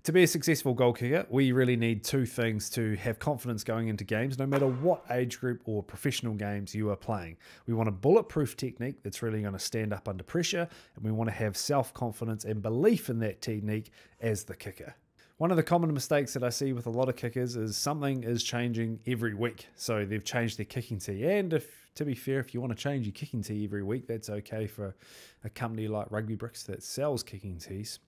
To be a successful goal kicker, we really need two things to have confidence going into games, no matter what age group or professional games you are playing. We want a bulletproof technique that's really going to stand up under pressure, and we want to have self-confidence and belief in that technique as the kicker. One of the common mistakes that I see with a lot of kickers is something is changing every week. So they've changed their kicking tee. And to be fair, if you want to change your kicking tee every week, that's okay for a company like Rugby Bricks that sells kicking tees.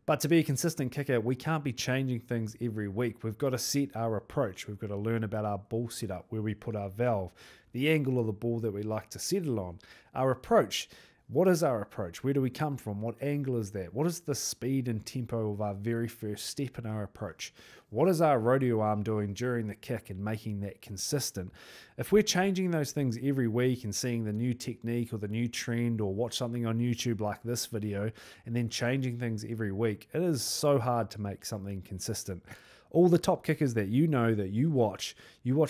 But to be a consistent kicker, we can't be changing things every week. We've got to set our approach. We've got to learn about our ball setup, where we put our valve, the angle of the ball that we like to settle on, our approach. What is our approach? Where do we come from? What angle is that? What is the speed and tempo of our very first step in our approach? What is our rodeo arm doing during the kick and making that consistent? If we're changing those things every week and seeing the new technique or the new trend, or watch something on YouTube like this video and then changing things every week, it is so hard to make something consistent. All the top kickers that you know, that you watch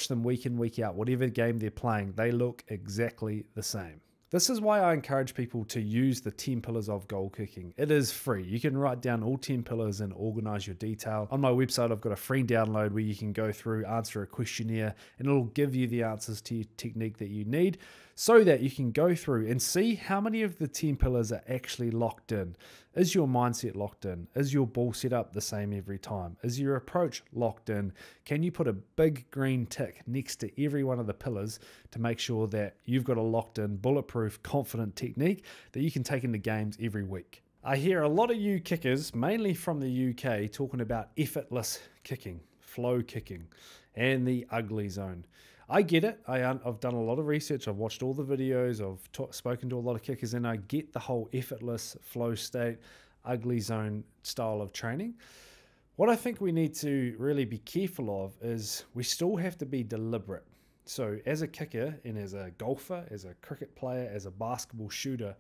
them week in, week out, whatever game they're playing, they look exactly the same. This is why I encourage people to use the 10 pillars of goal kicking. It is free. You can write down all 10 pillars and organize your detail. On my website, I've got a free download where you can go through, answer a questionnaire, and it'll give you the answers to your technique that you need, so that you can go through and see how many of the 10 pillars are actually locked in. Is your mindset locked in? Is your ball set up the same every time? Is your approach locked in? Can you put a big green tick next to every one of the pillars to make sure that you've got a locked in, bulletproof, confident technique that you can take into games every week? I hear a lot of you kickers, mainly from the UK, talking about effortless kicking, flow kicking, and the ugly zone. I get it. I've done a lot of research. I've watched all the videos. I've spoken to a lot of kickers, and I get the whole effortless flow state, ugly zone style of training. What I think we need to really be careful of is we still have to be deliberate. So as a kicker and as a golfer, as a cricket player, as a basketball shooter,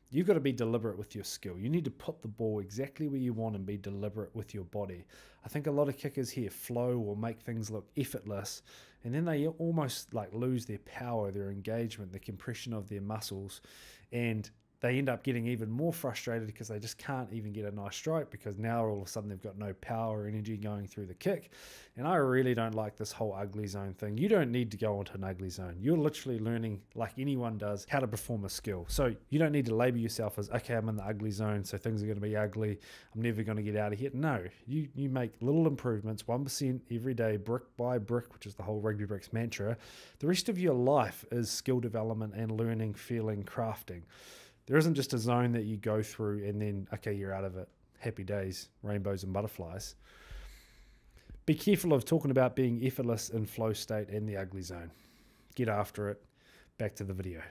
you've got to be deliberate with your skill. You need to put the ball exactly where you want and be deliberate with your body. I think a lot of kickers here flow or make things look effortless, and then they almost like lose their power, their engagement, the compression of their muscles, and they end up getting even more frustrated because they just can't even get a nice strike, because now all of a sudden they've got no power or energy going through the kick. And I really don't like this whole ugly zone thing. You don't need to go into an ugly zone. You're literally learning, like anyone does, how to perform a skill. So you don't need to label yourself as, okay, I'm in the ugly zone, so things are going to be ugly, I'm never going to get out of here. No, you make little improvements, 1% every day, brick by brick, which is the whole Rugby Bricks mantra. The rest of your life is skill development and learning, feeling, crafting. There isn't just a zone that you go through and then, okay, you're out of it. Happy days, rainbows and butterflies. Be careful of talking about being effortless in flow state and the ugly zone. Get after it. Back to the video.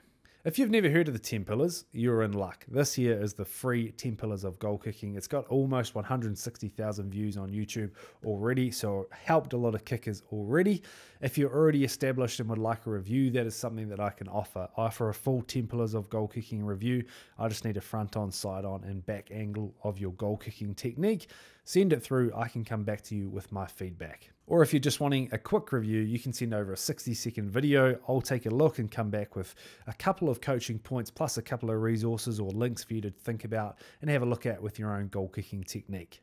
If you've never heard of the 10 pillars, you're in luck. This here is the free 10 pillars of goal kicking. It's got almost 160,000 views on YouTube already, so it helped a lot of kickers already. If you're already established and would like a review, that is something that I can offer. I offer a full 10 pillars of goal kicking review. I just need a front on, side on, and back angle of your goal kicking technique. Send it through. I can come back to you with my feedback. Or if you're just wanting a quick review, you can send over a 60-second video. I'll take a look and come back with a couple of coaching points plus a couple of resources or links for you to think about and have a look at with your own goal kicking technique.